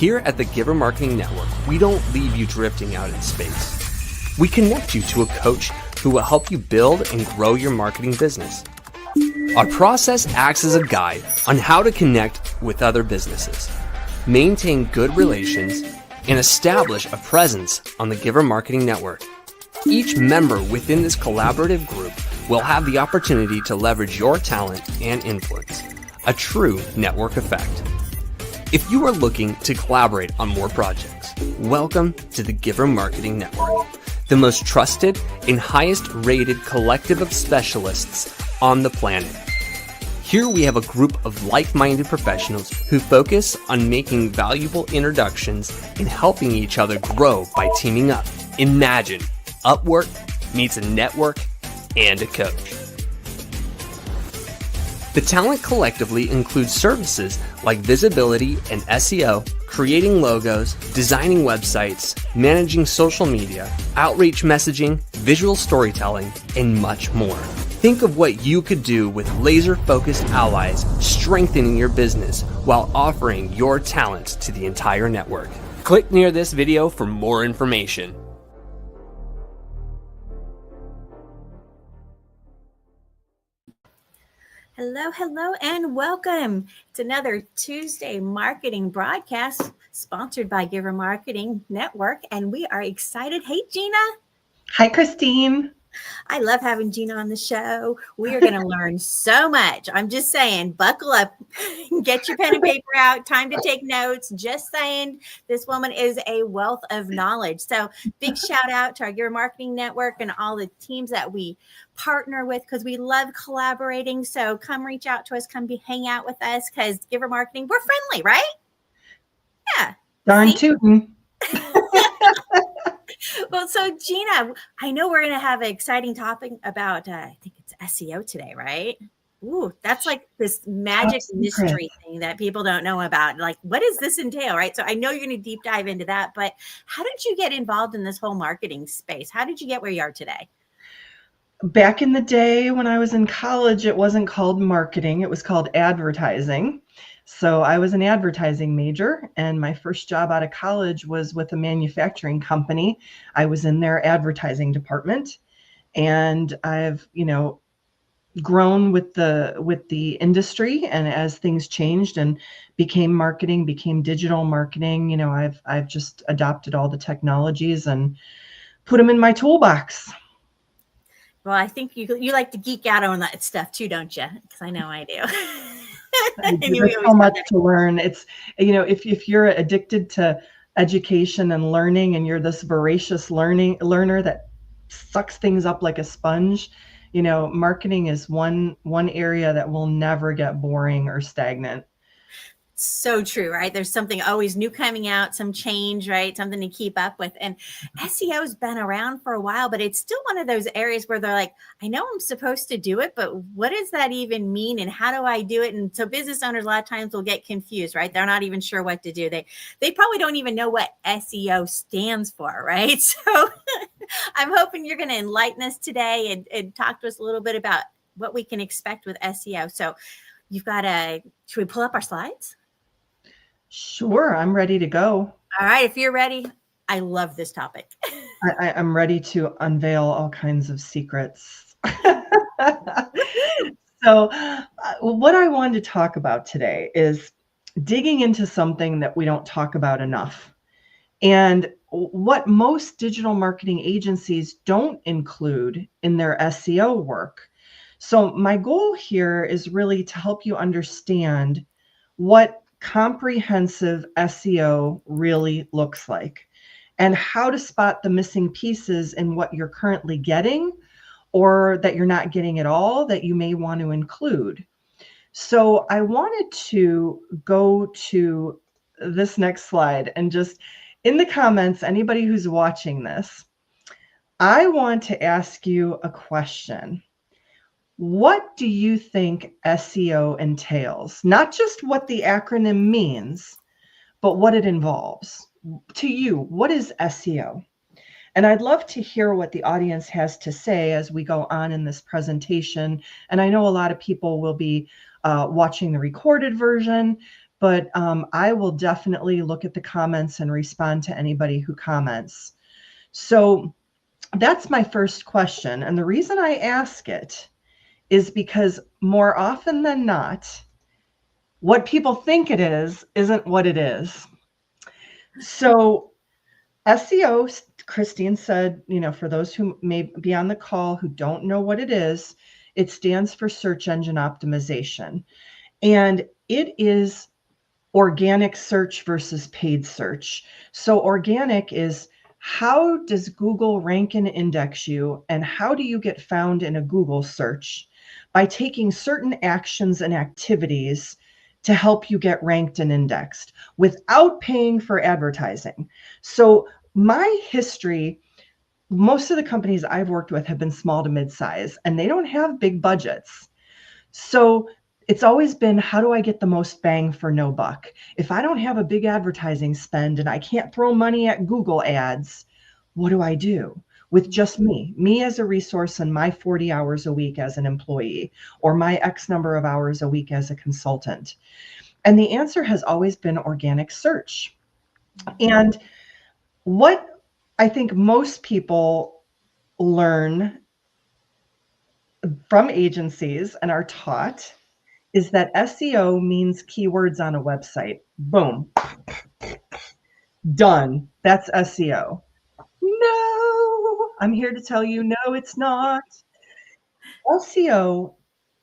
Here at the Giver Marketing Network, we don't leave you drifting out in space. We connect you to a coach who will help you build and grow your marketing business. Our process acts as a guide on how to connect with other businesses, maintain good relations, and establish a presence on the Giver Marketing Network. Each member within this collaborative group will have the opportunity to leverage your talent and influence, a true network effect. If you are looking to collaborate on more projects, welcome to the Giver Marketing Network, the most trusted and highest rated collective of specialists on the planet. Here we have a group of like-minded professionals who focus on making valuable introductions and helping each other grow by teaming up. Imagine Upwork meets a network and a coach. The talent collectively includes services like visibility and SEO, creating logos, designing websites, managing social media, outreach messaging, visual storytelling, and much more. Think of what you could do with laser-focused allies strengthening your business while offering your talents to the entire network. Click near this video for more information. Hello, and welcome to another Tuesday marketing broadcast sponsored by Giver Marketing Network. And we are excited. Hey, Gina. Hi, Christine. I love having Gina on the show. We are going to learn so much. I'm just saying, buckle up, get your pen and paper out, time to take notes. Just saying, this woman is a wealth of knowledge. So big shout out to our Giver Marketing Network and all the teams that we partner with, because we love collaborating. So come reach out to us, hang out with us, because Giver Marketing, we're friendly, right? Yeah. Darn tootin'. Well, so Gina, I know we're going to have an exciting topic about, I think it's SEO today, right? Ooh, that's like this magic mystery thing that people don't know about. Like, what does this entail, right? So I know you're going to deep dive into that, but how did you get involved in this whole marketing space? How did you get where you are today? Back in the day when I was in college, it wasn't called marketing. It was called advertising. So I was an advertising major, and my first job out of college was with a manufacturing company. I was in their advertising department, and I've, grown with the industry. And as things changed and became marketing, became digital marketing, I've just adopted all the technologies and put them in my toolbox. Well, I think you like to geek out on that stuff too, don't you? Because I know I do. There's so much to learn. It's, if you're addicted to education and learning, and you're this voracious learner that sucks things up like a sponge, marketing is one area that will never get boring or stagnant. So true, right? There's something always new coming out, some change, right? Something to keep up with. And SEO has been around for a while, but it's still one of those areas where they're like, I know I'm supposed to do it, but what does that even mean? And how do I do it? And so business owners a lot of times will get confused, right? They're not even sure what to do. They probably don't even know what SEO stands for, right? So I'm hoping you're going to enlighten us today and talk to us a little bit about what we can expect with SEO. So should we pull up our slides? Sure, I'm ready to go. All right, if you're ready, I love this topic. I'm ready to unveil all kinds of secrets. So what I wanted to talk about today is digging into something that we don't talk about enough, and what most digital marketing agencies don't include in their SEO work. So my goal here is really to help you understand what comprehensive SEO really looks like, and how to spot the missing pieces in what you're currently getting, or that you're not getting at all, that you may want to include. So I wanted to go to this next slide, and just in the comments, anybody who's watching this, I want to ask you a question. What do you think SEO entails? Not just what the acronym means, but what it involves. To you, what is SEO? And I'd love to hear what the audience has to say as we go on in this presentation. And I know a lot of people will be watching the recorded version, but I will definitely look at the comments and respond to anybody who comments. So that's my first question. And the reason I ask it is because more often than not, what people think it is isn't what it is. So SEO, Christine said, for those who may be on the call who don't know what it is, it stands for search engine optimization. And it is organic search versus paid search. So organic is, how does Google rank and index you, and how do you get found in a Google search? By taking certain actions and activities to help you get ranked and indexed without paying for advertising. So my history, most of the companies I've worked with have been small to mid-size, and they don't have big budgets. So it's always been, how do I get the most bang for no buck? If I don't have a big advertising spend and I can't throw money at Google ads, what do I do with just me as a resource and my 40 hours a week as an employee, or my X number of hours a week as a consultant? And the answer has always been organic search. And what I think most people learn from agencies and are taught is that SEO means keywords on a website. Boom. Done. That's SEO. No, I'm here to tell you, no, it's not. SEO,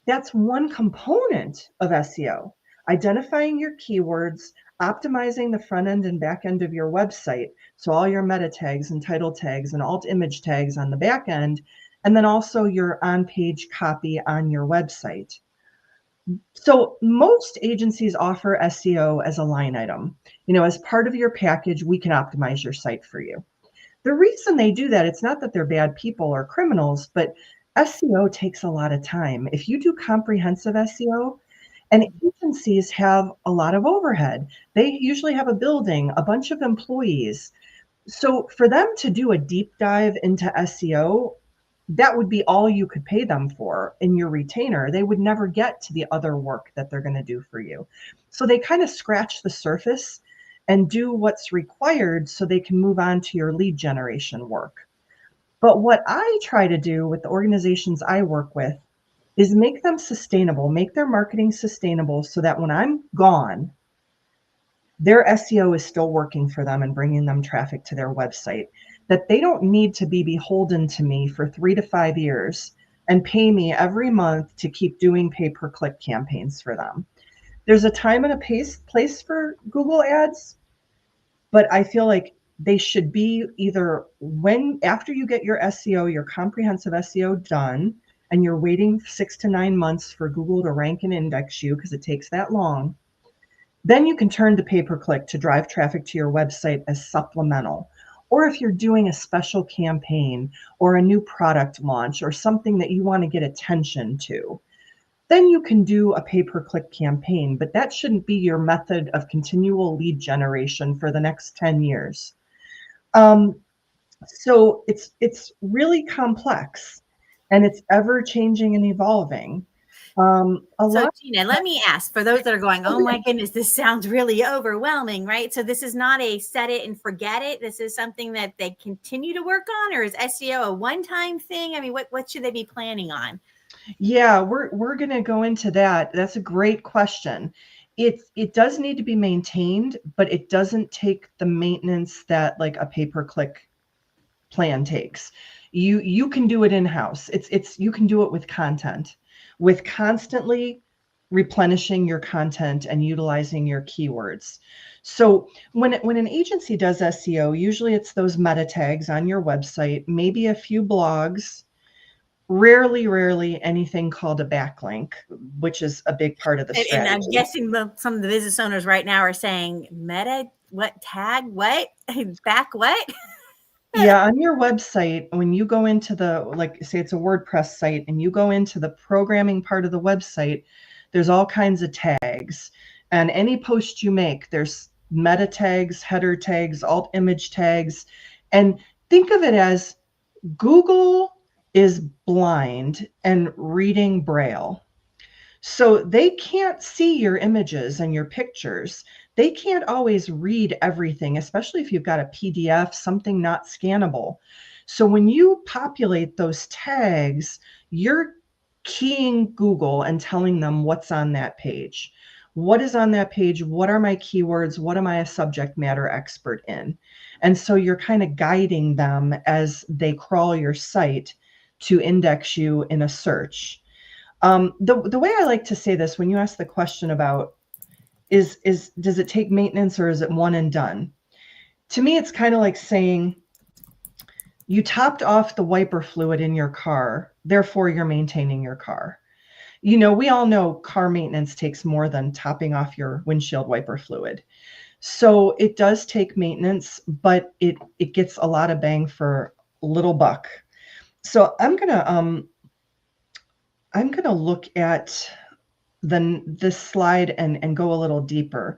that's one component of SEO. Identifying your keywords, optimizing the front end and back end of your website. So all your meta tags and title tags and alt image tags on the back end, and then also your on-page copy on your website. So most agencies offer SEO as a line item. As part of your package, we can optimize your site for you. The reason they do that, it's not that they're bad people or criminals, but SEO takes a lot of time. If you do comprehensive SEO, and agencies have a lot of overhead. They usually have a building, a bunch of employees. So for them to do a deep dive into SEO, that would be all you could pay them for in your retainer. They would never get to the other work that they're going to do for you. So they kind of scratch the surface and do what's required so they can move on to your lead generation work. But what I try to do with the organizations I work with is make them sustainable, make their marketing sustainable so that when I'm gone, their SEO is still working for them and bringing them traffic to their website, that they don't need to be beholden to me for 3 to 5 years and pay me every month to keep doing pay-per-click campaigns for them. There's a time and a place for Google ads, but I feel like they should be either after you get your SEO, your comprehensive SEO done, and you're waiting 6 to 9 months for Google to rank and index you because it takes that long, then you can turn to pay-per-click to drive traffic to your website as supplemental. Or if you're doing a special campaign or a new product launch or something that you want to get attention to, then you can do a pay-per-click campaign, but that shouldn't be your method of continual lead generation for the next 10 years. So it's really complex, and it's ever changing and evolving. So Gina, let me ask, for those that are going, oh my goodness, this sounds really overwhelming, right? So this is not a set it and forget it. This is something that they continue to work on, or is SEO a one-time thing? I mean, what should they be planning on? Yeah, we're going to go into that. That's a great question. It does need to be maintained, but it doesn't take the maintenance that like a pay-per-click plan takes. You can do it in-house. You can do it with content, with constantly replenishing your content and utilizing your keywords. So when an agency does SEO, usually it's those meta tags on your website, maybe a few blogs, rarely anything called a backlink, which is a big part of the strategy. And I'm guessing some of the business owners right now are saying, meta, what, tag, what, back, what? Yeah, on your website, when you go into like say it's a WordPress site and you go into the programming part of the website, there's all kinds of tags. And any post you make, there's meta tags, header tags, alt image tags. And think of it as Google is blind and reading Braille. So they can't see your images and your pictures. They can't always read everything, especially if you've got a PDF, something not scannable. So when you populate those tags, you're keying Google and telling them what's on that page. What is on that page? What are my keywords? What am I a subject matter expert in? And so you're kind of guiding them as they crawl your site to index you in a search. The way I like to say this, when you ask the question about is does it take maintenance or is it one and done? To me, it's kind of like saying you topped off the wiper fluid in your car, therefore you're maintaining your car. You know, we all know car maintenance takes more than topping off your windshield wiper fluid. So it does take maintenance, but it gets a lot of bang for little buck. So I'm gonna look at this slide and go a little deeper.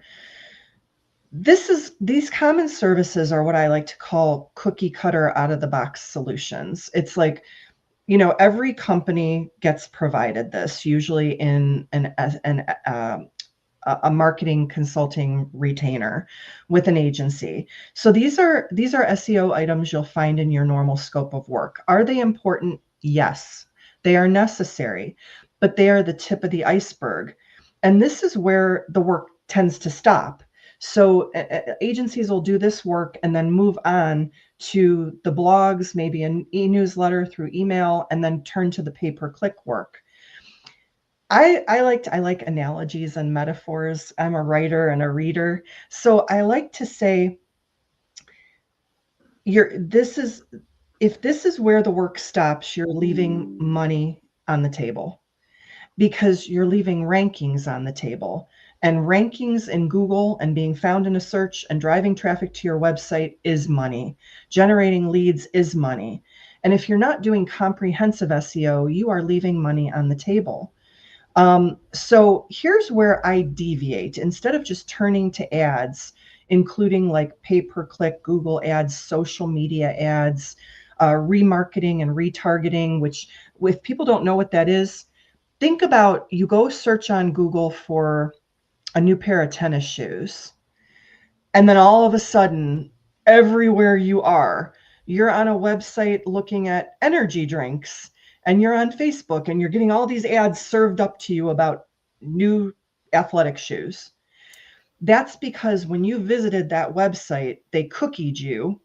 These common services are what I like to call cookie cutter out of the box solutions. It's like, you know, every company gets provided this, usually in a marketing consulting retainer with an agency. So these are SEO items you'll find in your normal scope of work. Are they important? Yes, they are necessary, but they are the tip of the iceberg. And this is where the work tends to stop. So agencies will do this work and then move on to the blogs, maybe an e-newsletter through email, and then turn to the pay-per-click work. I like analogies and metaphors. I'm a writer and a reader. So I like to say if this is where the work stops, you're leaving money on the table because you're leaving rankings on the table. And rankings in Google and being found in a search and driving traffic to your website is money. Generating leads is money. And if you're not doing comprehensive SEO, you are leaving money on the table. So here's where I deviate. Instead of just turning to ads, including like pay-per-click, Google ads, social media ads, remarketing and retargeting, which if people don't know what that is, think about you go search on Google for a new pair of tennis shoes. And then all of a sudden, everywhere you're on a website looking at energy drinks, and you're on Facebook and you're getting all these ads served up to you about new athletic shoes. That's because when you visited that website, they cookied you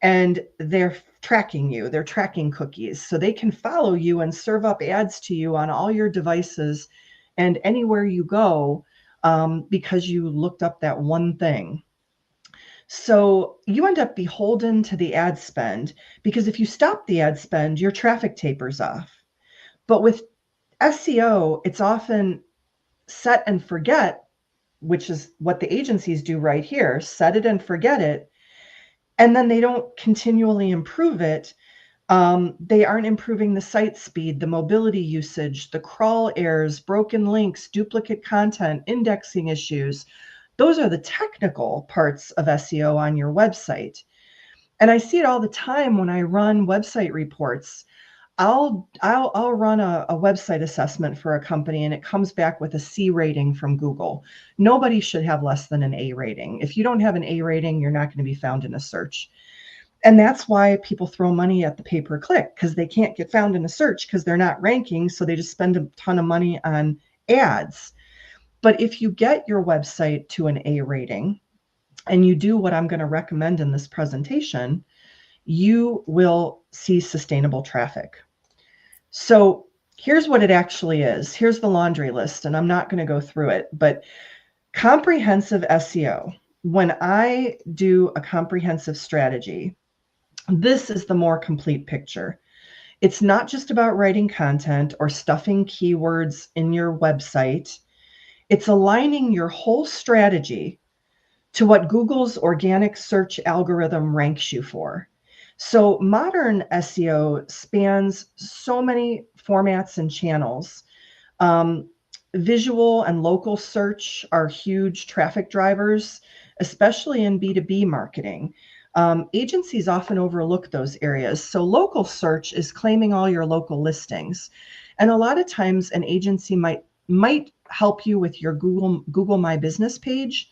and they're tracking you. They're tracking cookies. So they can follow you and serve up ads to you on all your devices and anywhere you go because you looked up that one thing. So you end up beholden to the ad spend because if you stop the ad spend, your traffic tapers off. But with SEO, it's often set and forget, which is what the agencies do right here, set it and forget it. And then they don't continually improve it. They aren't improving the site speed, the mobility usage, the crawl errors, broken links, duplicate content, indexing issues. Those are the technical parts of SEO on your website. And I see it all the time when I run website reports. I'll run a website assessment for a company and it comes back with a C rating from Google. Nobody should have less than an A rating. If you don't have an A rating, you're not going to be found in a search. And that's why people throw money at the pay-per-click because they can't get found in a search because they're not ranking. So they just spend a ton of money on ads. But if you get your website to an A rating and you do what I'm going to recommend in this presentation, you will see sustainable traffic. So here's what it actually is. Here's the laundry list, and I'm not going to go through it, but comprehensive SEO. When I do a comprehensive strategy, this is the more complete picture. It's not just about writing content or stuffing keywords in your website. It's aligning your whole strategy to what Google's organic search algorithm ranks you for. So modern SEO spans so many formats and channels. Visual and local search are huge traffic drivers, especially in B2B marketing. Agencies often overlook those areas. So local search is claiming all your local listings. And a lot of times an agency might might help you with your Google My Business page,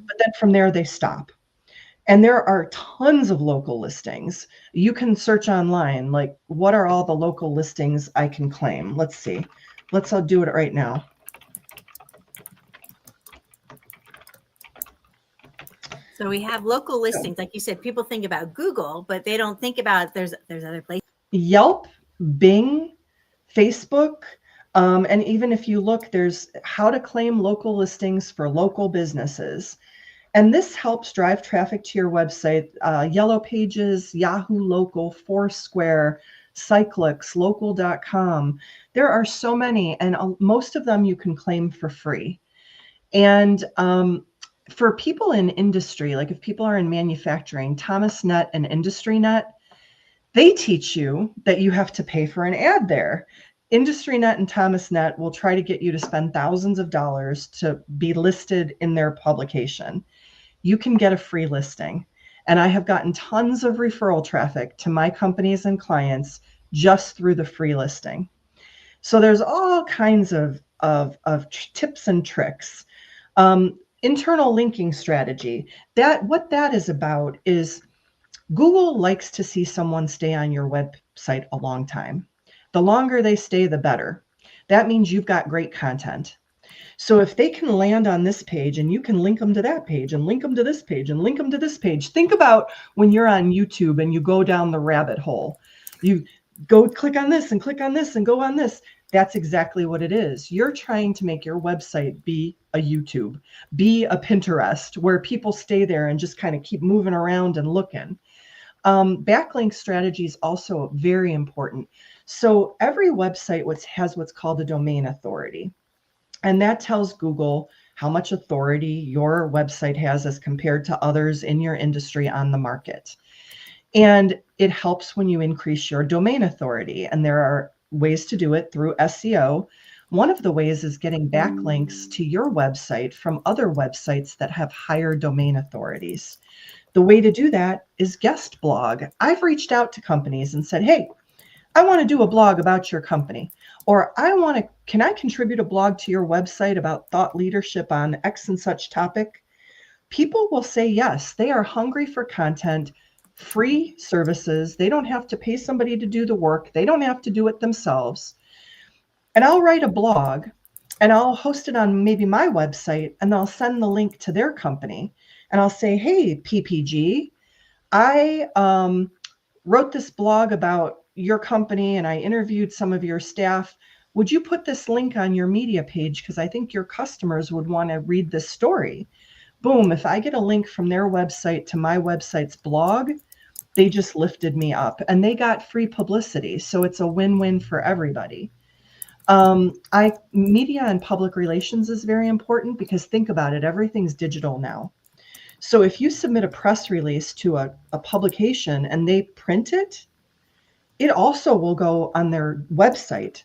but then from there they stop. And there are tons of local listings. You can search online, like, what are all the local listings I can claim? Let's see. Let's do it right now. So we have local listings. Like you said, people think about Google, but they don't think about there's other places. Yelp, Bing, Facebook, and even if you look, there's how to claim local listings for local businesses. And this helps drive traffic to your website. Yellow Pages, Yahoo Local, Foursquare, Cyclix, Local.com. There are so many, and most of them you can claim for free. And for people in industry, like if people are in manufacturing, ThomasNet and IndustryNet, they teach you that you have to pay for an ad there. IndustryNet and ThomasNet will try to get you to spend thousands of dollars to be listed in their publication. You can get a free listing. And I have gotten tons of referral traffic to my companies and clients just through the free listing. So there's all kinds of tips and tricks. Internal linking strategy. What that is about is Google likes to see someone stay on your website a long time. The longer they stay, the better. That means you've got great content. So if they can land on this page and you can link them to that page and link them to this page and link them to this page, think about when you're on YouTube and you go down the rabbit hole. You go click on this and click on this and go on this. That's exactly what it is. You're trying to make your website be a YouTube, be a Pinterest, where people stay there and just kind of keep moving around and looking. Backlink strategy is also very important. So every website has what's called a domain authority. And that tells Google how much authority your website has as compared to others in your industry on the market. And it helps when you increase your domain authority. And there are ways to do it through SEO. One of the ways is getting backlinks to your website from other websites that have higher domain authorities. The way to do that is guest blog. I've reached out to companies and said, hey, I want to do a blog about your company, or can I contribute a blog to your website about thought leadership on X and such topic? People will say yes. They are hungry for content, free services. They don't have to pay somebody to do the work. They don't have to do it themselves. And I'll write a blog and I'll host it on maybe my website, and I'll send the link to their company. And I'll say, hey, PPG, I wrote this blog about your company and I interviewed some of your staff. Would you put this link on your media page? Because I think your customers would want to read this story. Boom, if I get a link from their website to my website's blog, they just lifted me up and they got free publicity. So it's a win-win for everybody. Media and public relations is very important because think about it, everything's digital now. So if you submit a press release to a publication and they print it, it also will go on their website.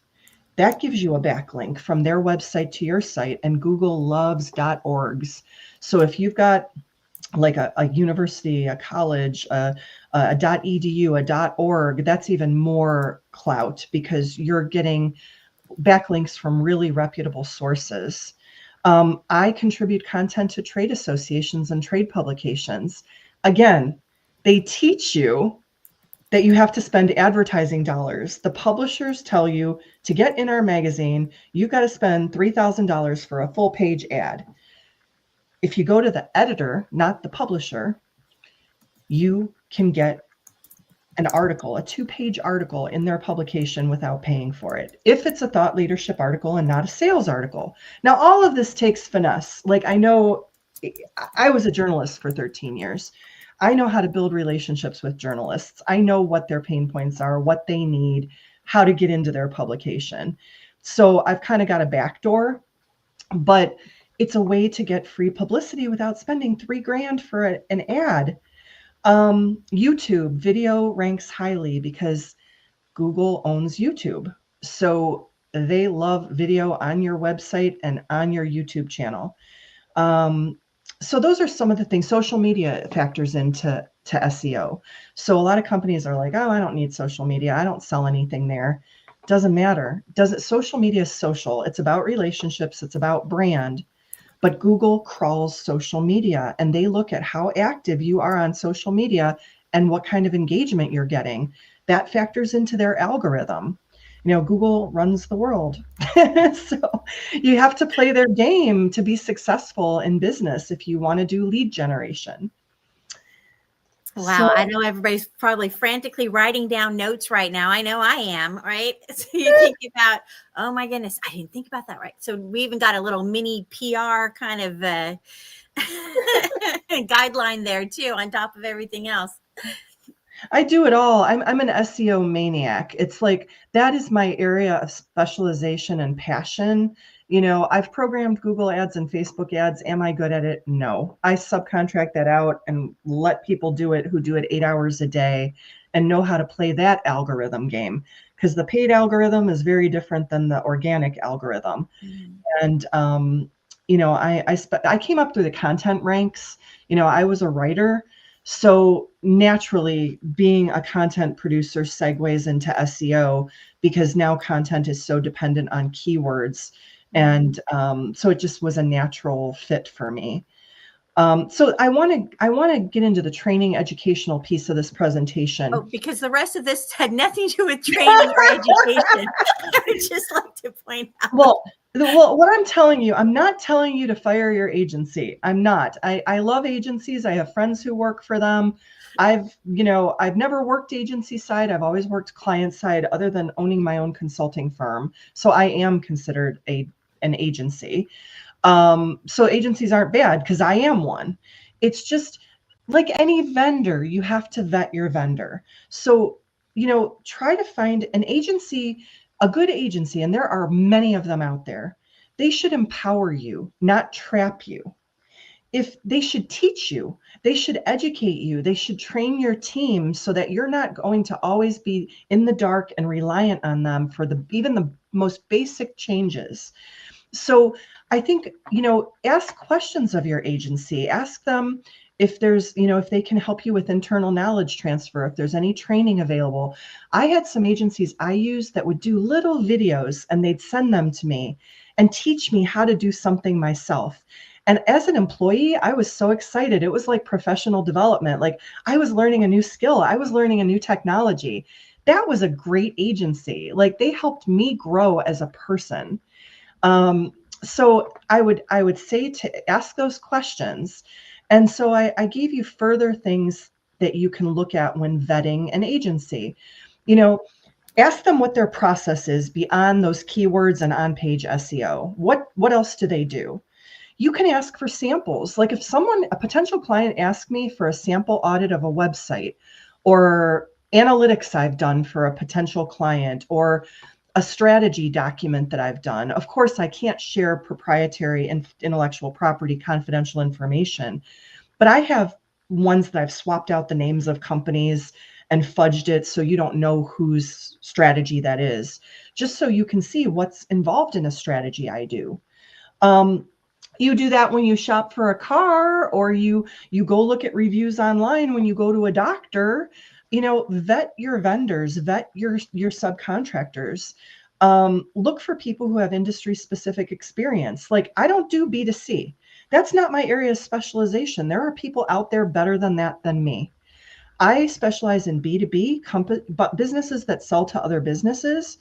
That gives you a backlink from their website to your site, and Google loves .orgs. So if you've got like a university, a college, a .edu, a .org, that's even more clout because you're getting backlinks from really reputable sources. I contribute content to trade associations and trade publications. Again, they teach you that you have to spend advertising dollars. The publishers tell you to get in our magazine, you've got to spend $3,000 for a full page ad. If you go to the editor, not the publisher, you can get an article, a 2-page article in their publication without paying for it, if it's a thought leadership article and not a sales article. Now, all of this takes finesse. Like, I know I was a journalist for 13 years. I know how to build relationships with journalists. I know what their pain points are, what they need, how to get into their publication. So I've kind of got a backdoor, but it's a way to get free publicity without spending $3,000 for an ad. YouTube video ranks highly because Google owns YouTube. So they love video on your website and on your YouTube channel. So those are some of the things. Social media factors into SEO. So a lot of companies are like, oh, I don't need social media. I don't sell anything there. doesn't matter. Social media is social. It's about relationships. It's about brand. But Google crawls social media, and they look at how active you are on social media and what kind of engagement you're getting. That factors into their algorithm. Google runs the world. So you have to play their game to be successful in business if you want to do lead generation. Wow. So, I know everybody's probably frantically writing down notes right now. I know I am, right? So you think about, oh my goodness, I didn't think about that, right? So we even got a little mini PR kind of guideline there too, on top of everything else. I do it all. I'm an SEO maniac. It's like that is my area of specialization and passion. I've programmed Google ads and Facebook ads. Am I good at it? No. I subcontract that out and let people do it who do it 8 hours a day and know how to play that algorithm game, because the paid algorithm is very different than the organic algorithm. And I came up through the content ranks. I was a writer. So naturally, being a content producer segues into SEO, because now content is so dependent on keywords. And so it just was a natural fit for me. So I want to get into the training educational piece of this presentation. Oh, because the rest of this had nothing to do with training or education. I would just like to point out. Well, what I'm telling you, I'm not telling you to fire your agency. I'm not. I love agencies. I have friends who work for them. I've never worked agency side. I've always worked client side, other than owning my own consulting firm. So I am considered an agency. So agencies aren't bad, because I am one. It's just like any vendor, you have to vet your vendor. So, try to find an agency, a good agency, and there are many of them out there. They should empower you, not trap you. If they should teach you, they should educate you, they should train your team so that you're not going to always be in the dark and reliant on them for even the most basic changes. So I think, ask questions of your agency. Ask them if there's, if they can help you with internal knowledge transfer, if there's any training available. I had some agencies I used that would do little videos, and they'd send them to me and teach me how to do something myself. And as an employee, I was so excited. It was like professional development. Like I was learning a new skill. I was learning a new technology. That was a great agency. Like they helped me grow as a person. So I would say to ask those questions. And so I gave you further things that you can look at when vetting an agency. Ask them what their process is beyond those keywords and on-page SEO. What else do they do? You can ask for samples. Like if a potential client asks me for a sample audit of a website, or analytics I've done for a potential client, or a strategy document that I've done. Of course, I can't share proprietary and intellectual property confidential information, but I have ones that I've swapped out the names of companies and fudged it so you don't know whose strategy that is, just so you can see what's involved in a strategy I do. You do that when you shop for a car, or you go look at reviews online when you go to a doctor. Vet your vendors, vet your subcontractors. Look for people who have industry specific experience. Like I don't do B2C. That's not my area of specialization. There are people out there better than that than me. I specialize in B2B but businesses that sell to other businesses.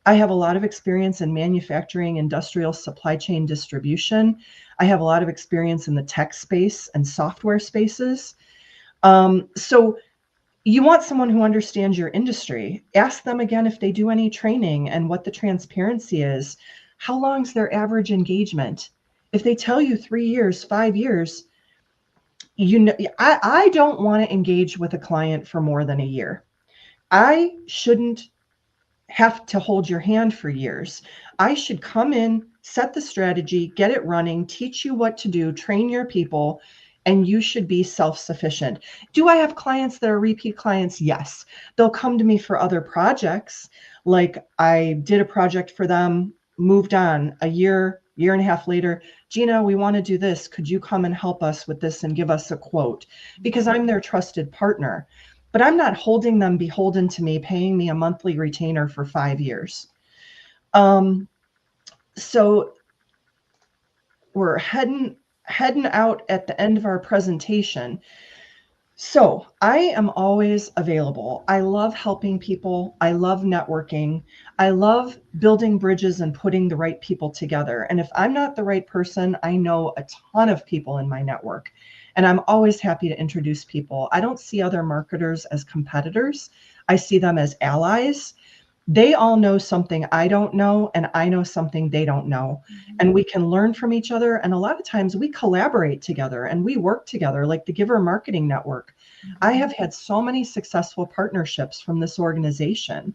I have a lot of experience in manufacturing, industrial supply chain distribution. I have a lot of experience in the tech space and software spaces. So you want someone who understands your industry. Ask them again if they do any training and what the transparency is. How long's their average engagement? If they tell you 3 years, 5 years, I don't want to engage with a client for more than a year. I shouldn't have to hold your hand for years. I should come in, set the strategy, get it running, teach you what to do, train your people, and you should be self-sufficient. Do I have clients that are repeat clients? Yes. They'll come to me for other projects. Like I did a project for them, moved on a year and a half later. Gina, we want to do this. Could you come and help us with this and give us a quote? Because I'm their trusted partner. But I'm not holding them beholden to me, paying me a monthly retainer for 5 years. So we're heading out at the end of our presentation. So I am always available. I love helping people. I love networking. I love building bridges and putting the right people together. And if I'm not the right person, I know a ton of people in my network. And I'm always happy to introduce people. I don't see other marketers as competitors. I see them as allies. They all know something I don't know, and I know something they don't know. And we can learn from each other. And a lot of times we collaborate together and we work together, like the Giver Marketing Network. I have had so many successful partnerships from this organization.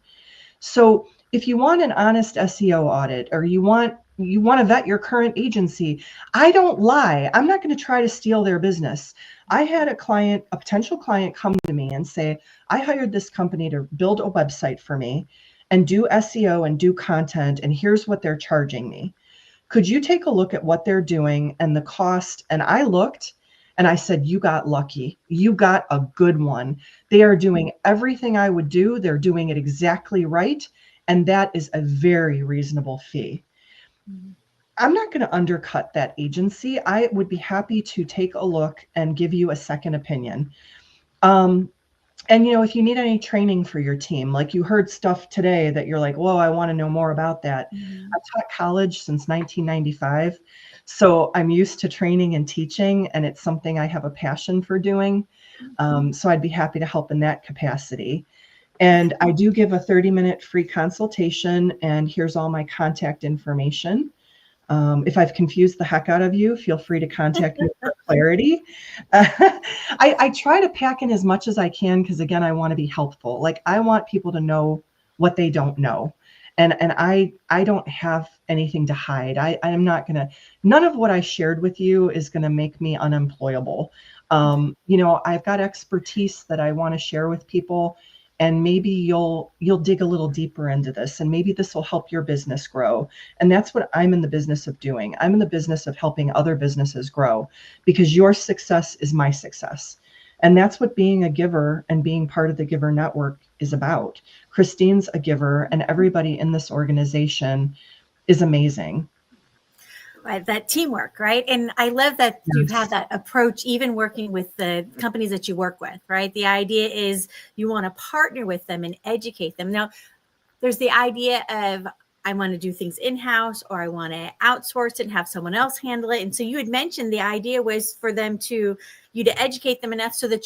So if you want an honest SEO audit, or you want to vet your current agency, I don't lie. I'm not going to try to steal their business. I had a potential client come to me and say, I hired this company to build a website for me and do SEO and do content, and here's what they're charging me. Could you take a look at what they're doing and the cost? And I looked and I said, you got lucky. You got a good one. They are doing everything I would do. They're doing it exactly right. And that is a very reasonable fee. I'm not going to undercut that agency. I would be happy to take a look and give you a second opinion. And, if you need any training for your team, like you heard stuff today that you're like, whoa, I want to know more about that. I've taught college since 1995. So I'm used to training and teaching, and it's something I have a passion for doing. So I'd be happy to help in that capacity. And I do give a 30-minute free consultation, and here's all my contact information. If I've confused the heck out of you, feel free to contact me for clarity. I try to pack in as much as I can because, again, I want to be helpful. Like, I want people to know what they don't know. And I don't have anything to hide. I'm not going to, none of what I shared with you is going to make me unemployable. I've got expertise that I want to share with people. And maybe you'll dig a little deeper into this, and maybe this will help your business grow. And that's what I'm in the business of doing. I'm in the business of helping other businesses grow, because your success is my success. And that's what being a giver and being part of the Giver Network is about. Christine's a giver, and everybody in this organization is amazing. Right, that teamwork, right? And I love that you've had that approach, even working with the companies that you work with, right? The idea is you want to partner with them and educate them. Now, there's the idea of, I want to do things in-house, or I want to outsource it and have someone else handle it. And so you had mentioned the idea was for them to educate them enough so that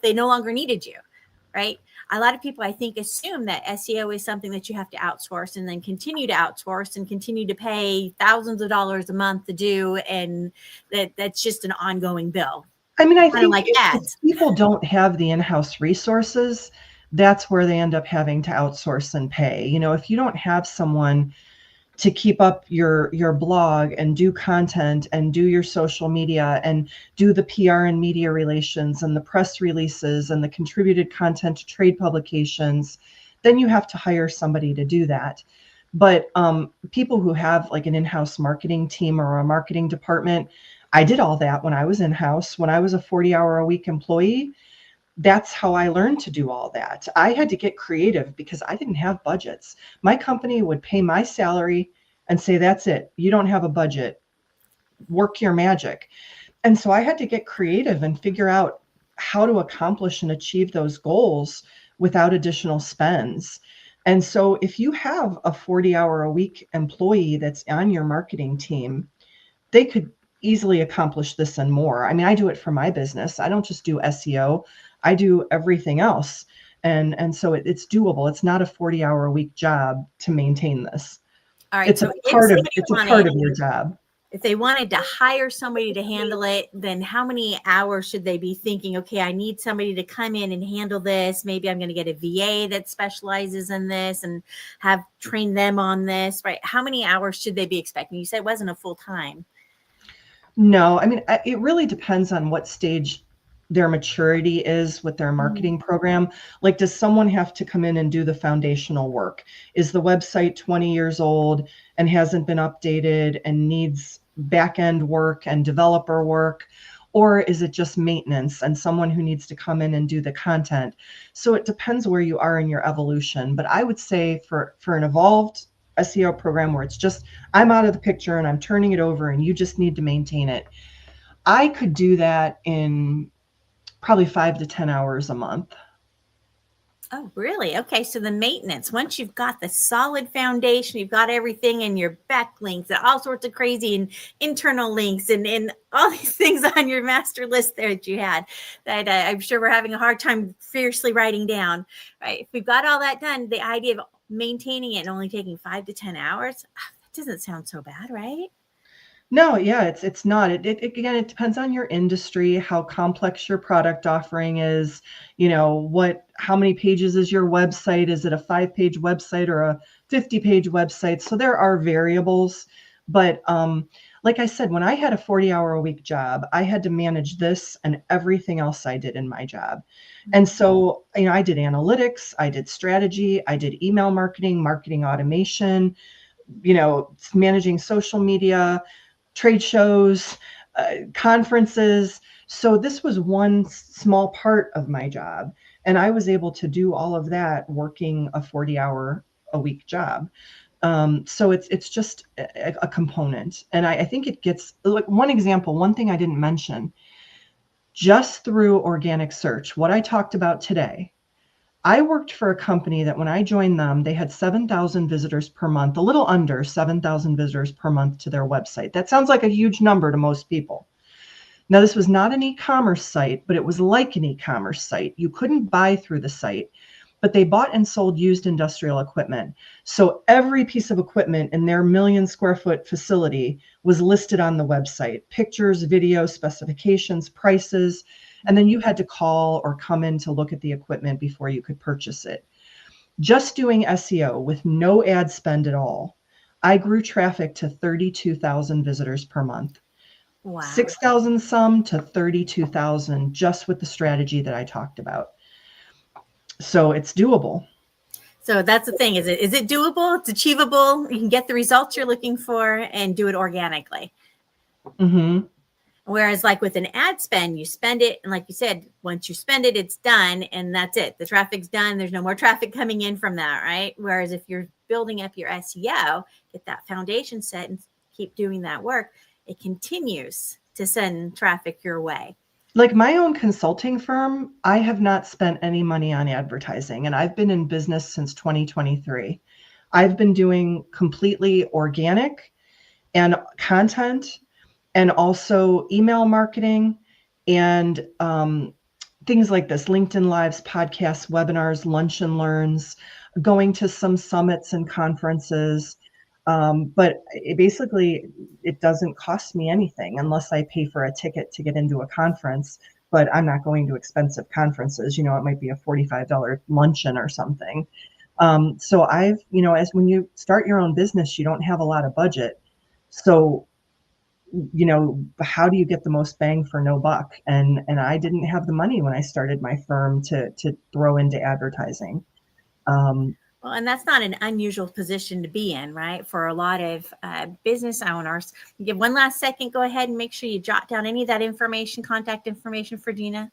they no longer needed you, right? A lot of people, I think, assume that SEO is something that you have to outsource and then continue to outsource and continue to pay thousands of dollars a month to do. And that's just an ongoing bill. I mean, I think like if people don't have the in-house resources, that's where they end up having to outsource and pay. If you don't have someone to keep up your blog and do content and do your social media and do the PR and media relations and the press releases and the contributed content to trade publications, then you have to hire somebody to do that. But people who have like an in-house marketing team or a marketing department, I did all that when I was in-house. When I was a 40-hour-a-week employee, that's how I learned to do all that. I had to get creative because I didn't have budgets. My company would pay my salary and say, that's it. You don't have a budget. Work your magic. And so I had to get creative and figure out how to accomplish and achieve those goals without additional spends. And so if you have a 40-hour-a-week employee that's on your marketing team, they could easily accomplish this and more. I mean, I do it for my business. I don't just do SEO. I do everything else. And so it's doable. It's not a 40-hour-a-week job to maintain this. All right. It's a part of your job. If they wanted to hire somebody to handle it, then how many hours should they be thinking, okay, I need somebody to come in and handle this. Maybe I'm going to get a VA that specializes in this and have trained them on this, right? How many hours should they be expecting? You said it wasn't a full time. No, I mean, it really depends on what stage their maturity is with their marketing program. Like, does someone have to come in and do the foundational work? Is the website 20 years old and hasn't been updated and needs back-end work and developer work? Or is it just maintenance and someone who needs to come in and do the content? So it depends where you are in your evolution. But I would say for an evolved SEO program where it's just, I'm out of the picture and I'm turning it over and you just need to maintain it. I could do that in probably 5 to 10 hours a month. Oh, really? Okay. So the maintenance, once you've got the solid foundation, you've got everything in your backlinks and all sorts of crazy and internal links and all these things on your master list there that you had that I'm sure we're having a hard time fiercely writing down, right? If we've got all that done, the idea of maintaining it and only taking 5 to 10 hours, that doesn't sound so bad, right? No, yeah, it's not. Again, it depends on your industry, how complex your product offering is, how many pages is your website? Is it a 5-page website or a 50-page website? So there are variables, but like I said, when I had a 40-hour-a-week job, I had to manage this and everything else I did in my job. And so, I did analytics, I did strategy, I did email marketing, marketing automation, managing social media, trade shows, conferences. So this was one small part of my job. And I was able to do all of that working a 40-hour-a-week job. So it's just a component. And I think it gets, like, one example, one thing I didn't mention, just through organic search, what I talked about today. I worked for a company that when I joined them, they had 7,000 visitors per month, a little under 7,000 visitors per month to their website. That sounds like a huge number to most people. Now, this was not an e-commerce site, but it was like an e-commerce site. You couldn't buy through the site, but they bought and sold used industrial equipment. So every piece of equipment in their 1,000,000-square-foot facility was listed on the website: pictures, video, specifications, prices. And then you had to call or come in to look at the equipment before you could purchase it. Just doing SEO with no ad spend at all, I grew traffic to 32,000 visitors per month. Wow. 6,000 some to 32,000 just with the strategy that I talked about. So it's doable. So that's the thing. Is it doable? It's achievable. You can get the results you're looking for and do it organically. Mm-hmm. Whereas like with an ad spend, you spend it. And like you said, once you spend it, it's done and that's it. The traffic's done. There's no more traffic coming in from that, right? Whereas if you're building up your SEO, get that foundation set and keep doing that work, it continues to send traffic your way. Like my own consulting firm, I have not spent any money on advertising, and I've been in business since 2023. I've been doing completely organic and content, and also email marketing and things like this: LinkedIn Lives, podcasts, webinars, lunch and learns, going to some summits and conferences. But it doesn't cost me anything unless I pay for a ticket to get into a conference. But I'm not going to expensive conferences. It might be a $45 luncheon or something. So as when you start your own business, you don't have a lot of budget. So, how do you get the most bang for no buck? And I didn't have the money when I started my firm to throw into advertising. Well, and that's not an unusual position to be in, right? For a lot of business owners. Give one last second. Go ahead and make sure you jot down any of that information, contact information for Gina,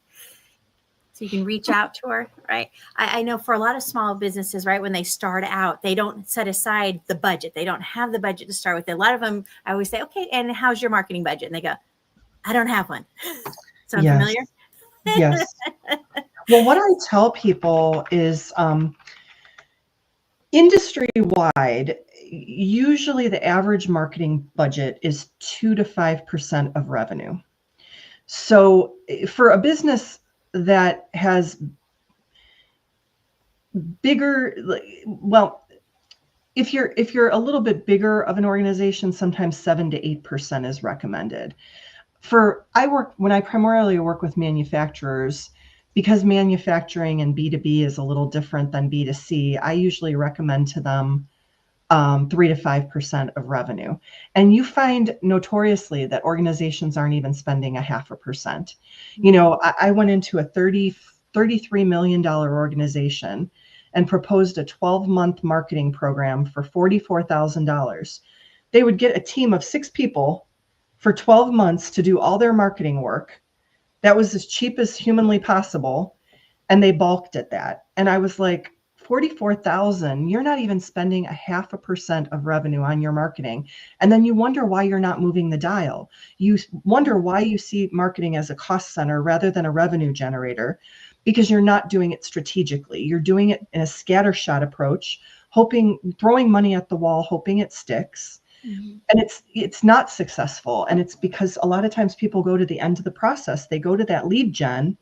so you can reach out to her, right? I know for a lot of small businesses, right, when they start out, they don't set aside the budget. They don't have the budget to start with. A lot of them, I always say, okay, and how's your marketing budget? And they go, I don't have one. Sound familiar? Yes. Well, what I tell people is industry-wide, usually the average marketing budget is 2 to 5% of revenue. So for a business that has bigger, well, if you're a little bit bigger of an organization, sometimes 7 to 8% is recommended. When I primarily work with manufacturers, because manufacturing and B2B is a little different than B2C, I usually recommend to them 3 to 5% of revenue. And you find notoriously that organizations aren't even spending 0.5%. I went into a $33 million organization and proposed a 12-month marketing program for $44,000. They would get a team of 6 people for 12 months to do all their marketing work. That was as cheap as humanly possible. And they balked at that. And I was like, $44,000, you're not even spending 0.5% of revenue on your marketing. And then you wonder why you're not moving the dial. You wonder why you see marketing as a cost center rather than a revenue generator, because you're not doing it strategically. You're doing it in a scattershot approach, throwing money at the wall, hoping it sticks. And it's not successful. And it's because a lot of times people go to the end of the process. They go to that lead gen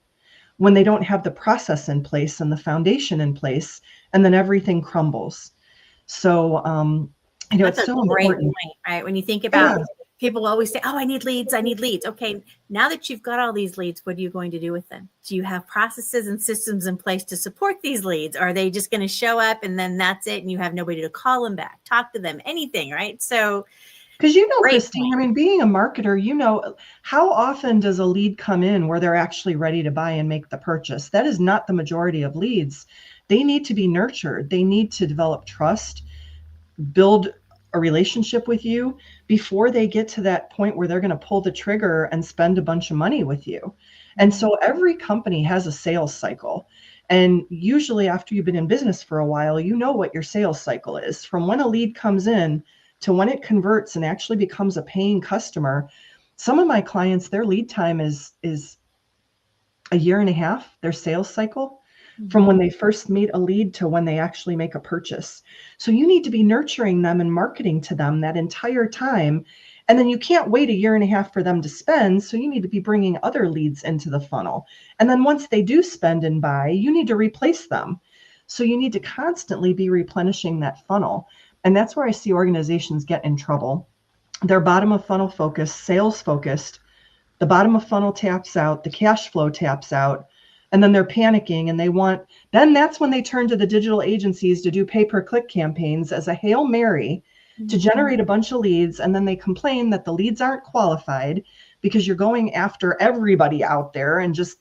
when they don't have the process in place and the foundation in place, and then everything crumbles. So, That's it's a so great important. point, right? When you think about people always say, oh, I need leads. I need leads. Okay. Now that you've got all these leads, what are you going to do with them? Do you have processes and systems in place to support these leads? Or are they just going to show up and then that's it? And you have nobody to call them back, talk to them, anything, right? So, Because great Christine, point. being a marketer, how often does a lead come in where they're actually ready to buy and make the purchase? That is not the majority of leads. They need to be nurtured. They need to develop trust, build a relationship with you before they get to that point where they're going to pull the trigger and spend a bunch of money with you. And so every company has a sales cycle. And usually after you've been in business for a while, you know what your sales cycle is. From when a lead comes in to when it converts and actually becomes a paying customer. Some of my clients, their lead time is 1.5 years, their sales cycle, from when they first meet a lead to when they actually make a purchase. So you need to be nurturing them and marketing to them that entire time. And then you can't wait 1.5 years for them to spend. So you need to be bringing other leads into the funnel. And then once they do spend and buy, you need to replace them. So you need to constantly be replenishing that funnel. And that's where I see organizations get in trouble. They're bottom of funnel focused, sales focused. The bottom of funnel taps out, the cash flow taps out, and then they're panicking and then that's when they turn to the digital agencies to do pay-per-click campaigns as a Hail Mary to generate a bunch of leads. And then they complain that the leads aren't qualified because you're going after everybody out there and just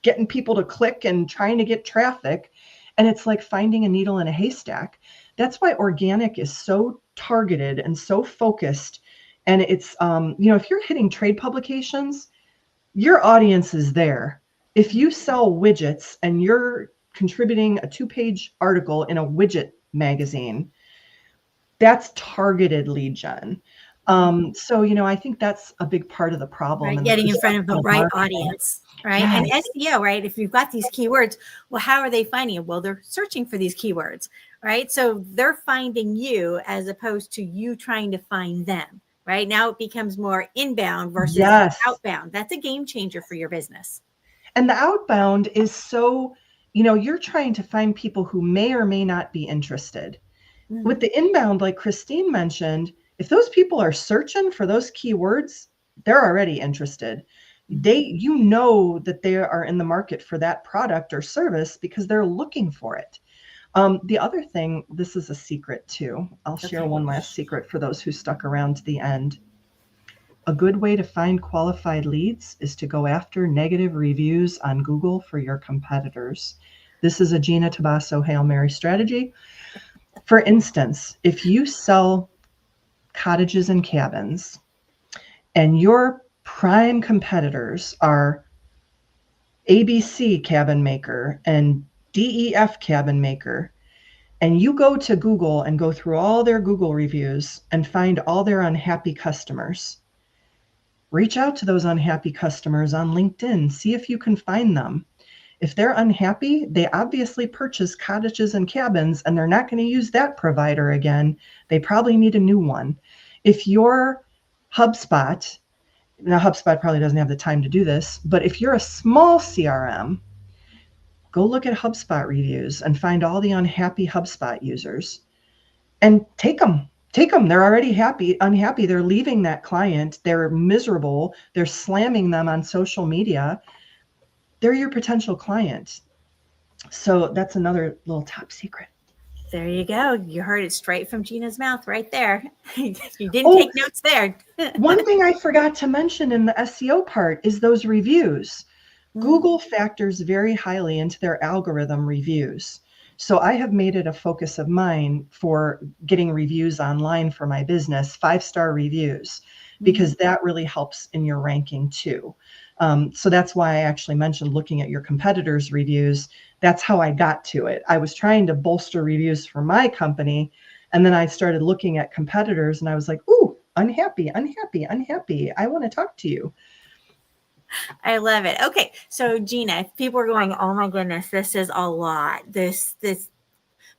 getting people to click and trying to get traffic. And it's like finding a needle in a haystack. That's why organic is so targeted and so focused. And it's, if you're hitting trade publications, your audience is there. If you sell widgets and you're contributing a 2-page article in a widget magazine, that's targeted lead gen. So, I think that's a big part of the problem. Right, And getting in front of the right audience, right? Yes. And SEO, right? If you've got these keywords, well, how are they finding it? Well, they're searching for these keywords, right? So they're finding you as opposed to you trying to find them, right? Now it becomes more inbound versus outbound. That's a game changer for your business. And the outbound is so, you're trying to find people who may or may not be interested. With the inbound, like Christine mentioned, if those people are searching for those keywords, they're already interested. You know that they are in the market for that product or service because they're looking for it. The other thing, this is a secret too. I'll share one last secret for those who stuck around to the end. A good way to find qualified leads is to go after negative reviews on Google for your competitors. This is a Gina Tabasso Hail Mary strategy. For instance, if you sell cottages and cabins and your prime competitors are ABC Cabin Maker and DEF Cabin Maker, and you go to Google and go through all their Google reviews and find all their unhappy customers, reach out to those unhappy customers on LinkedIn, see if you can find them. If they're unhappy, they obviously purchase cottages and cabins and they're not going to use that provider again. They probably need a new one. If you're HubSpot, now HubSpot probably doesn't have the time to do this, but if you're a small CRM, go look at HubSpot reviews and find all the unhappy HubSpot users and take them. They're already unhappy. They're leaving that client. They're miserable. They're slamming them on social media. They're your potential client. So that's another little top secret. There you go. You heard it straight from Gina's mouth right there. You didn't take notes there. One thing I forgot to mention in the SEO part is those reviews. Google factors very highly into their algorithm reviews. So I have made it a focus of mine for getting reviews online for my business, 5-star reviews, because that really helps in your ranking too. So that's why I actually mentioned looking at your competitors' reviews. That's how I got to it. I was trying to bolster reviews for my company, and then I started looking at competitors, and I was like, ooh, unhappy, unhappy, unhappy. I want to talk to you. I love it. Okay. So Gina, if people are going, oh my goodness, this is a lot. This,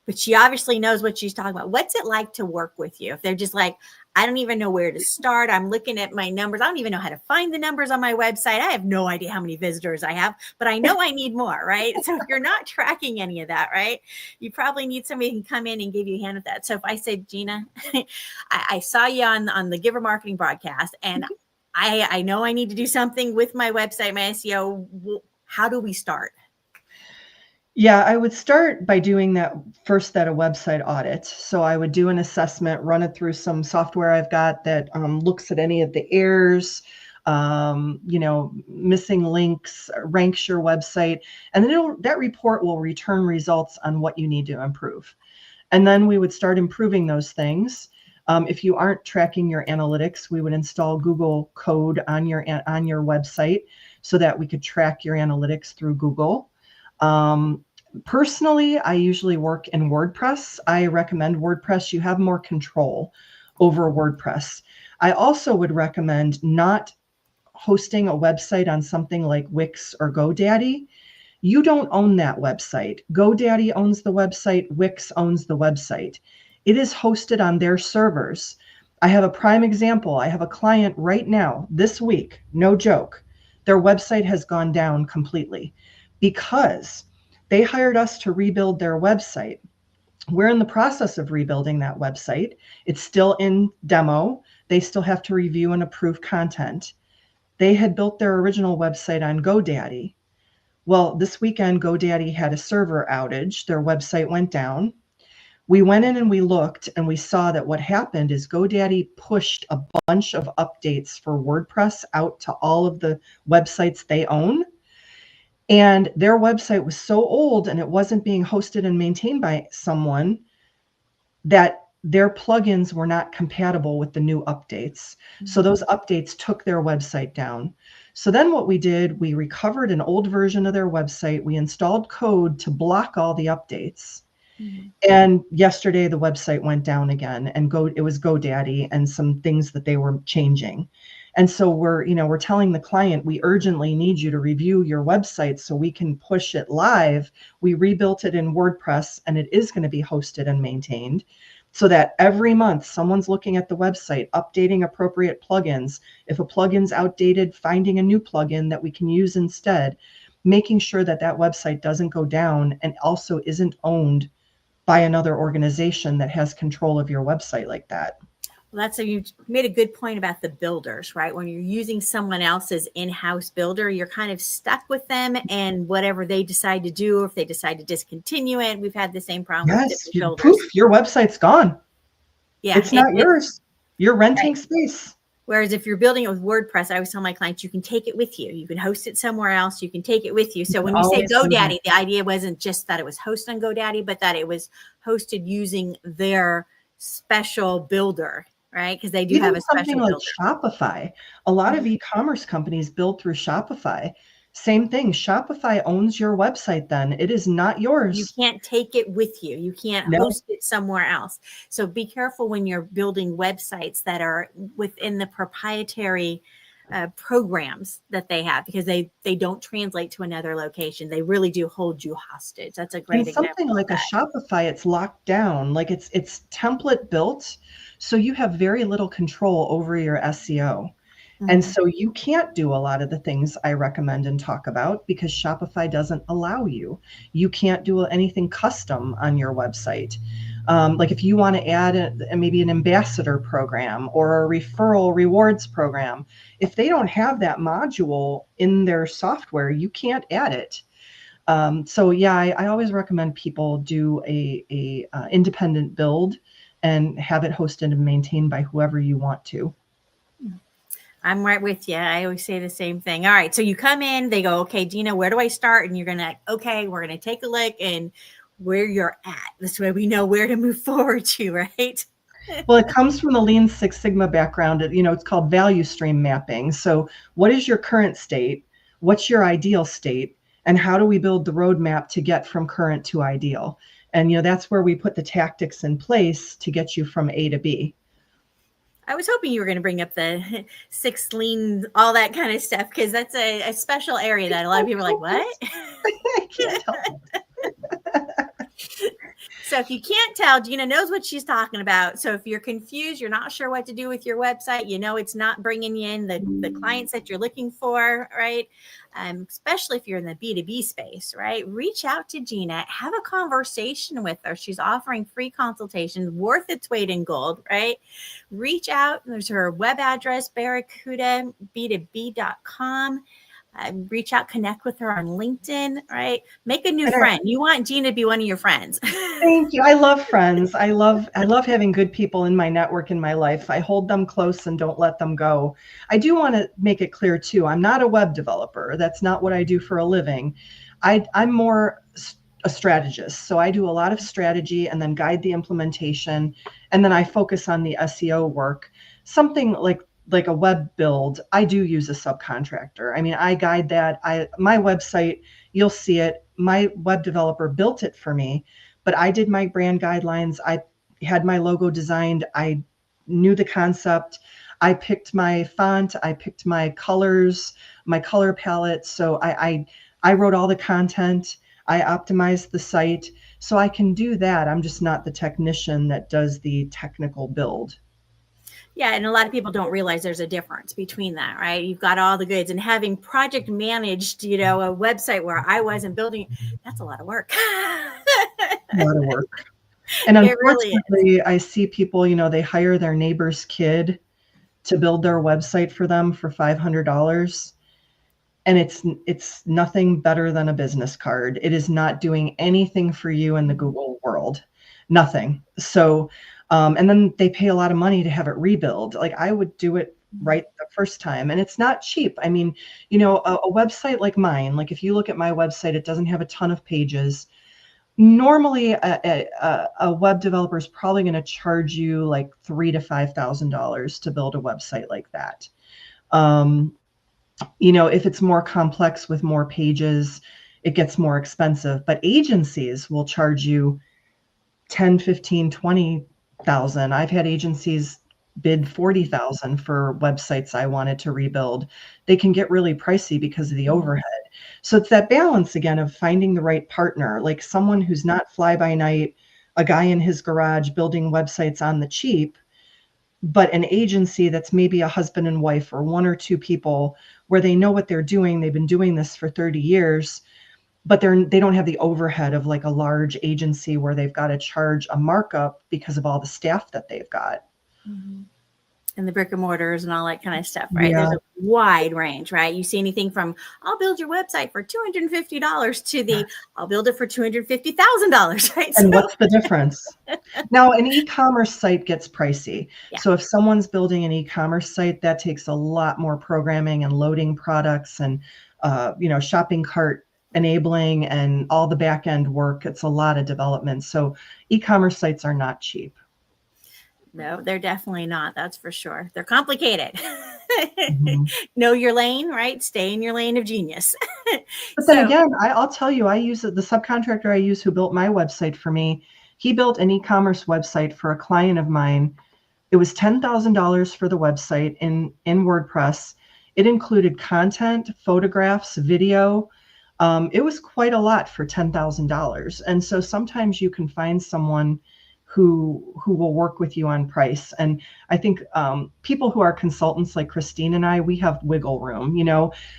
but she obviously knows what she's talking about. What's it like to work with you? If they're just like, I don't even know where to start. I'm looking at my numbers. I don't even know how to find the numbers on my website. I have no idea how many visitors I have, but I know I need more, right? So if you're not tracking any of that, right, you probably need somebody who can come in and give you a hand with that. So if I said, Gina, I saw you on the Giver Marketing broadcast, and I know I need to do something with my website, my SEO. How do we start? Yeah, I would start by doing that first, that a website audit. So I would do an assessment, run it through some software I've got that looks at any of the errors, missing links, ranks your website, and then that report will return results on what you need to improve. And then we would start improving those things. If you aren't tracking your analytics, we would install Google Code on your website so that we could track your analytics through Google. Personally, I usually work in WordPress. I recommend WordPress. You have more control over WordPress. I also would recommend not hosting a website on something like Wix or GoDaddy. You don't own that website. GoDaddy owns the website. Wix owns the website. It is hosted on their servers. I have a prime example. I have a client right now, this week, no joke. Their website has gone down completely because they hired us to rebuild their website. We're in the process of rebuilding that website. It's still in demo. They still have to review and approve content. They had built their original website on GoDaddy. Well, this weekend, GoDaddy had a server outage. Their website went down. We went in and we looked, and we saw that what happened is GoDaddy pushed a bunch of updates for WordPress out to all of the websites they own. And their website was so old and it wasn't being hosted and maintained by someone that their plugins were not compatible with the new updates. So those updates took their website down. So then what we did, we recovered an old version of their website. We installed code to block all the updates. And yesterday the website went down again, and it was GoDaddy and some things that they were changing. And so we're telling the client, we urgently need you to review your website so we can push it live. We rebuilt it in WordPress, and it is going to be hosted and maintained so that every month someone's looking at the website, updating appropriate plugins. If a plugin's outdated, finding a new plugin that we can use instead, making sure that that website doesn't go down and also isn't owned by another organization that has control of your website like that. Well, you made a good point about the builders, right? When you're using someone else's in-house builder, you're kind of stuck with them and whatever they decide to do, or if they decide to discontinue it. We've had the same problem with different builders. Poof, your website's gone. Yeah, it's not yours. You're renting space. Whereas if you're building it with WordPress, I always tell my clients, you can take it with you. You can host it somewhere else. You can take it with you. So when you say GoDaddy, the idea wasn't just that it was hosted on GoDaddy, but that it was hosted using their special builder, right? Because they do have a special builder. Like builder. Shopify. A lot of e-commerce companies build through Shopify. Same thing. Shopify owns your website then. It is not yours. You can't take it with you. You can't host it somewhere else. So be careful when you're building websites that are within the proprietary programs that they have, because they don't translate to another location. They really do hold you hostage. That's a great example. Something like a Shopify, it's locked down. Like it's template built. So you have very little control over your SEO. And so you can't do a lot of the things I recommend and talk about because Shopify doesn't allow you. You can't do anything custom on your website. Like if you want to add maybe an ambassador program or a referral rewards program, if they don't have that module in their software, you can't add it. So yeah, I always recommend people do a independent build and have it hosted and maintained by whoever you want to. I'm right with you. I always say the same thing. All right. So you come in, they go, okay, Gina, where do I start? And you're going to, okay, we're going to take a look and where you're at. This way we know where to move forward to, right? Well, it comes from the Lean Six Sigma background. It's called value stream mapping. So what is your current state? What's your ideal state? And how do we build the roadmap to get from current to ideal? And, that's where we put the tactics in place to get you from A to B. I was hoping you were going to bring up the 6 lean, all that kind of stuff, because that's a special area that a lot of people are like, what? I can't help it. So if you can't tell, Gina knows what she's talking about. So if you're confused, you're not sure what to do with your website, it's not bringing you in the clients that you're looking for, right? Especially if you're in the B2B space, right? Reach out to Gina, have a conversation with her. She's offering free consultations worth its weight in gold, right? Reach out. There's her web address, Barracuda B2B.com. Reach out, connect with her on LinkedIn, right? Make a new friend. You want Gina to be one of your friends. Thank you. I love friends. I love having good people in my network in my life. I hold them close and don't let them go. I do want to make it clear too, I'm not a web developer. That's not what I do for a living. I'm more a strategist. So I do a lot of strategy and then guide the implementation. And then I focus on the SEO work. Something like a web build, I do use a subcontractor. I mean, I guide that. My website, you'll see it. My web developer built it for me, but I did my brand guidelines. I had my logo designed. I knew the concept. I picked my font. I picked my colors, my color palette. So I wrote all the content. I optimized the site. So I can do that. I'm just not the technician that does the technical build. Yeah, and a lot of people don't realize there's a difference between that, right? You've got all the goods, and having project managed, a website where I wasn't building, that's a lot of work. A lot of work. And unfortunately, really I see people, they hire their neighbor's kid to build their website for them for $500. And it's nothing better than a business card. It is not doing anything for you in the Google world. Nothing. So and then they pay a lot of money to have it rebuild. Like I would do it right the first time. And it's not cheap. I mean, a website like mine, like if you look at my website, it doesn't have a ton of pages. Normally a web developer is probably going to charge you like $3,000 to $5,000 to build a website like that. If it's more complex with more pages, it gets more expensive, but agencies will charge you 10, 15, 20,000. I've had agencies bid 40,000 for websites I wanted to rebuild. They can get really pricey because of the overhead. So it's that balance again of finding the right partner, like someone who's not fly by night, a guy in his garage building websites on the cheap, but an agency that's maybe a husband and wife or one or two people where they know what they're doing. They've been doing this for 30 years. But they don't have the overhead of like a large agency where they've got to charge a markup because of all the staff that they've got. Mm-hmm. And the brick and mortars and all that kind of stuff, right? Yeah. There's a wide range, right? You see anything from I'll build your website for $250 to the I'll build it for $250,000, right? And what's the difference? Now, an e-commerce site gets pricey. Yeah. So if someone's building an e-commerce site, that takes a lot more programming and loading products and shopping cart enabling and all the back end work. It's a lot of development. So e-commerce sites are not cheap. No, they're definitely not. That's for sure. They're complicated. Mm-hmm. Know your lane, right? Stay in your lane of genius. But then again, I'll tell you, I use the subcontractor I use who built my website for me. He built an e-commerce website for a client of mine. It was $10,000 for the website in WordPress. It included content, photographs, video. It was quite a lot for $10,000. And so sometimes you can find someone who will work with you on price. And I think people who are consultants like Christine and I, we have wiggle room.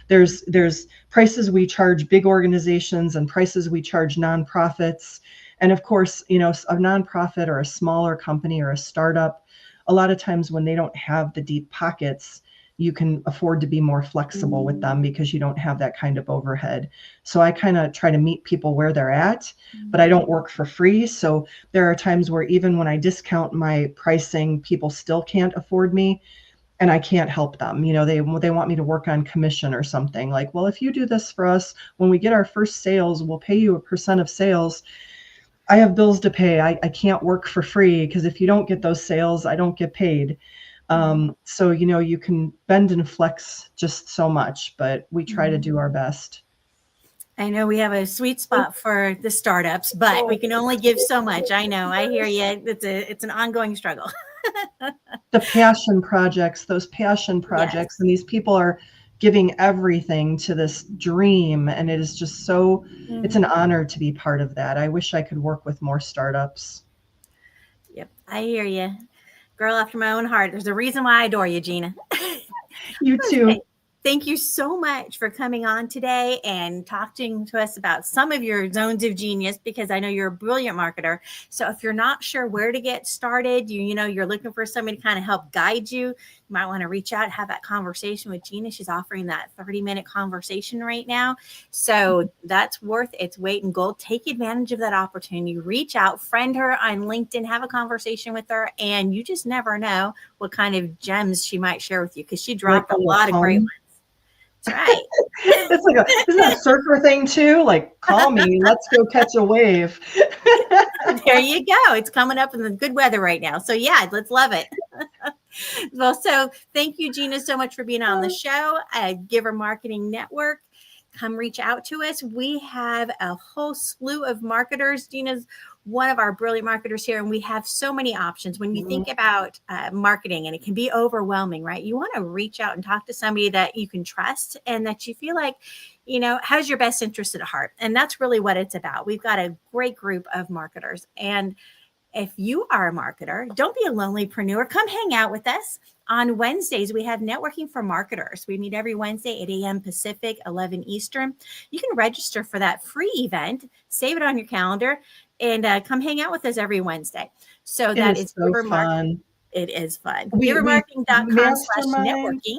There's prices we charge big organizations and prices we charge nonprofits. And of course, a nonprofit or a smaller company or a startup, a lot of times when they don't have the deep pockets, you can afford to be more flexible with them because you don't have that kind of overhead. So I kind of try to meet people where they're at, but I don't work for free. So there are times where even when I discount my pricing, people still can't afford me and I can't help them. They want me to work on commission or something like, well, if you do this for us, when we get our first sales, we'll pay you a % of sales. I have bills to pay. I can't work for free, because if you don't get those sales, I don't get paid. So, you can bend and flex just so much, but we try to do our best. I know we have a sweet spot for the startups, but we can only give so much. I know. I hear you. It's an ongoing struggle. The passion projects, those passion projects, Yes. and these people are giving everything to this dream. And it is just so, it's an honor to be part of that. I wish I could work with more startups. Yep. I hear you. Girl after my own heart. There's a reason why I adore you, Gina. You too. Okay. Thank you so much for coming on today and talking to us about some of your zones of genius, because I know you're a brilliant marketer. So if you're not sure where to get started, you're looking for somebody to kind of help guide you, you might want to reach out, have that conversation with Gina. She's offering that 30-minute conversation right now. So that's worth its weight in gold. Take advantage of that opportunity. Reach out, friend her on LinkedIn, have a conversation with her, and you just never know what kind of gems she might share with you, because she dropped a lot of great ones. That's right. It's like isn't that a surfer thing too? Like, call me, let's go catch a wave. There you go. It's coming up in the good weather right now. So yeah, let's love it. Well, so thank you, Gina, so much for being on the show. Giver Marketing Network. Come reach out to us. We have a whole slew of marketers. Gina's one of our brilliant marketers here, and we have so many options. When you think about marketing, and it can be overwhelming, right? You want to reach out and talk to somebody that you can trust and that you feel like, has your best interest at heart. And that's really what it's about. We've got a great group of marketers. And if you are a marketer, don't be a lonelypreneur. Come hang out with us. On Wednesdays, we have Networking for Marketers. We meet every Wednesday, 8 a.m. Pacific, 11 Eastern. You can register for that free event, save it on your calendar, and come hang out with us every Wednesday. So that is so fun. It is fun. We mastermind. givermarketing.com/networking.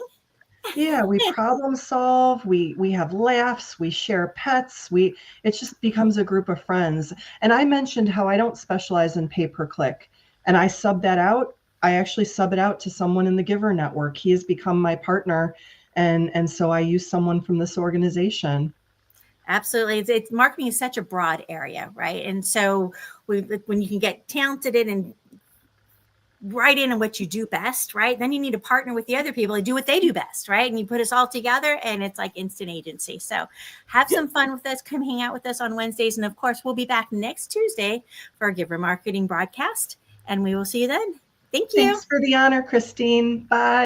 Yeah, we problem solve, we have laughs, we share pets, it just becomes a group of friends. And I mentioned how I don't specialize in pay-per-click, and I sub that out. I actually sub it out to someone in the Giver Network. He has become my partner, and so I use someone from this organization. Absolutely. It's marketing is such a broad area, right? And so when you can get talented in and right in what you do best, right? Then you need to partner with the other people to do what they do best, right? And you put us all together, and it's like instant agency. So have some fun with us. Come hang out with us on Wednesdays. And of course, we'll be back next Tuesday for our Giver Marketing broadcast, and we will see you then. Thank you. Thanks for the honor, Christine. Bye.